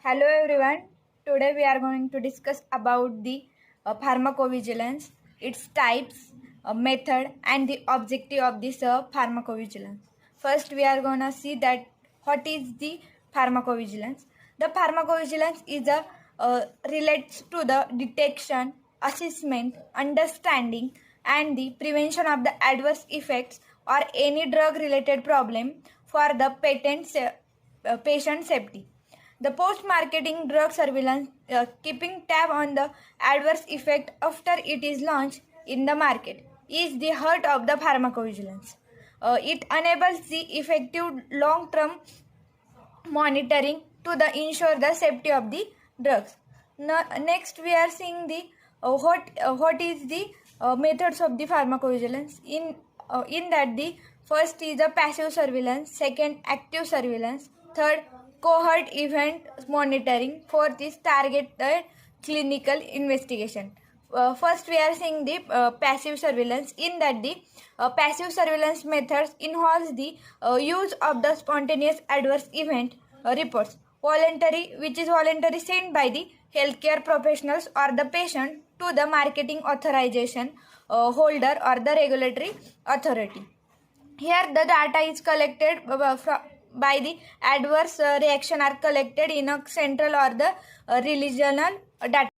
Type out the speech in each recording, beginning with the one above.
Hello everyone. Today we are going to discuss about the pharmacovigilance, its types, method, and the objective of this pharmacovigilance. First, we are gonna see that what is the pharmacovigilance. The pharmacovigilance is a relates to the detection, assessment, understanding, and the prevention of the adverse effects or any drug-related problem for the patient safety. The post-marketing drug surveillance, keeping tab on the adverse effect after it is launched in the market, is the heart of the pharmacovigilance. It enables the effective long-term monitoring to ensure the safety of the drugs. Next, we are seeing the what is the methods of the pharmacovigilance. In that, the first is the passive surveillance, second active surveillance, third cohort event monitoring, fourth is targeted clinical investigation. First, we are seeing the passive surveillance. In that, the passive surveillance methods involves the use of the spontaneous adverse event reports, voluntary, which is voluntary sent by the healthcare professionals or the patient to the marketing authorization holder or the regulatory authority. Here, the data is collected by the adverse reaction are collected in a central or the regional data.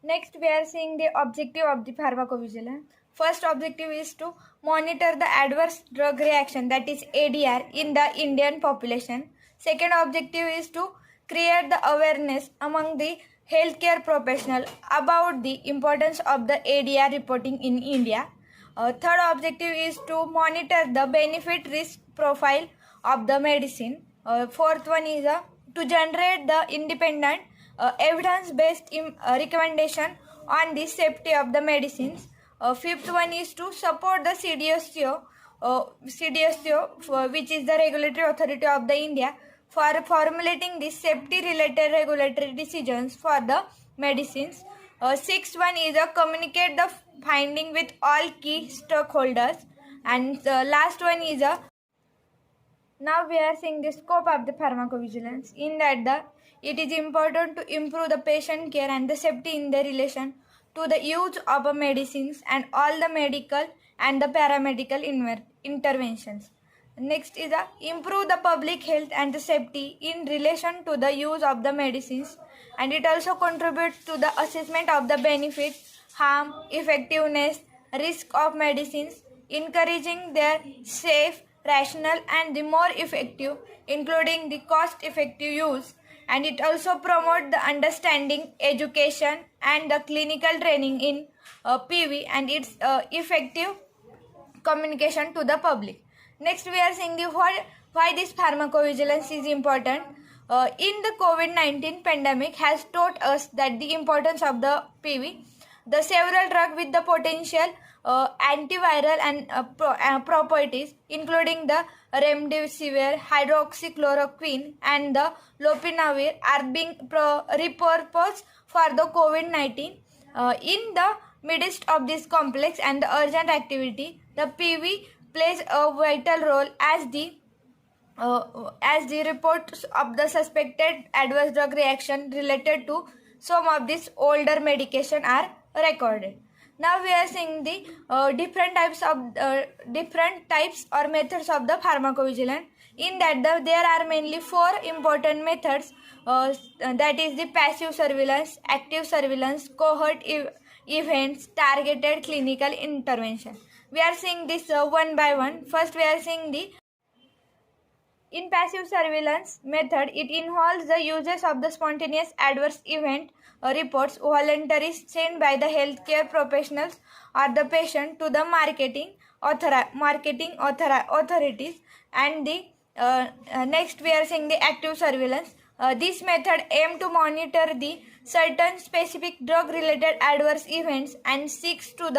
Next, we are seeing the objective of the pharmacovigilance. First objective is to monitor the adverse drug reaction, that is ADR, in the Indian population. Second objective is to create the awareness among the healthcare professional about the importance of the ADR reporting in India. Third objective is to monitor the benefit risk profile of the medicine. Fourth one is to generate the independent evidence-based recommendation on the safety of the medicines. Fifth one is to support the CDSCO, which is the regulatory authority of the India, for formulating the safety-related regulatory decisions for the medicines. Sixth one is communicate the finding with all key stakeholders, and the last one is now we are seeing the scope of the pharmacovigilance. In that, it is important to improve the patient care and the safety in the relation to the use of medicines and all the medical and the paramedical interventions. Next is improve the public health and the safety in relation to the use of the medicines, and it also contributes to the assessment of the benefit, harm, effectiveness, risk of medicines, encouraging their safe, rational, and the more effective, including the cost-effective use. And it also promotes the understanding, education, and the clinical training in PV and its effective communication to the public. Next, we are seeing why this pharmacovigilance is important. In the COVID-19 pandemic has taught us that the importance of the PV. The several drugs with the potential antiviral and properties, including the remdesivir, hydroxychloroquine, and the lopinavir, are being repurposed for the COVID-19. In the midst of this complex and the urgent activity, the PV plays a vital role as the reports of the suspected adverse drug reaction related to some of these older medication are recorded. Now we are seeing the different types or methods of the pharmacovigilance. In that, there are mainly four important methods. That is the passive surveillance, active surveillance, cohort events, targeted clinical intervention. We are seeing this one by one. First, we are seeing the in passive surveillance method, it involves the uses of the spontaneous adverse event reports voluntary sent by the healthcare professionals or the patient to the marketing authorities. And the next we are seeing the active surveillance. This method aims to monitor the certain specific drug-related adverse events and seeks to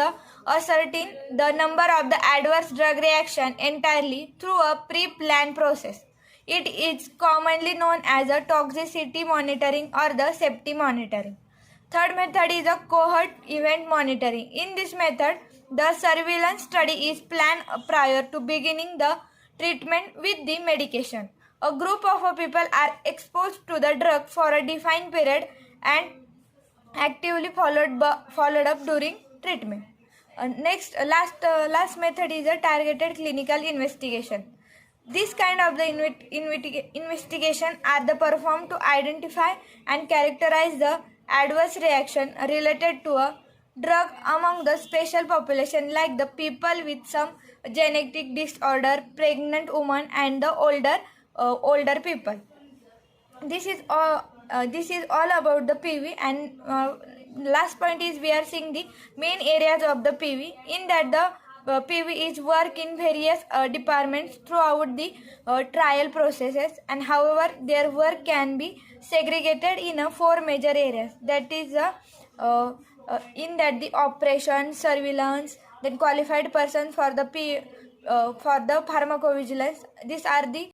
ascertain the number of the adverse drug reaction entirely through a pre-planned process. It is commonly known as a toxicity monitoring or the safety monitoring. Third method is a cohort event monitoring. In this method, the surveillance study is planned prior to beginning the treatment with the medication. A group of people are exposed to the drug for a defined period and actively followed up during treatment. Last method is a targeted clinical investigation. This kind of the investigation are the performed to identify and characterize the adverse reaction related to a drug among the special population like the people with some genetic disorder, pregnant women, and the older people. This is all about the PV, and last point is we are seeing the main areas of the PV. In that the PV is work in various departments throughout the trial processes, and however their work can be segregated in four major areas. That is in that the operation, surveillance, then qualified person for the pharmacovigilance. These are the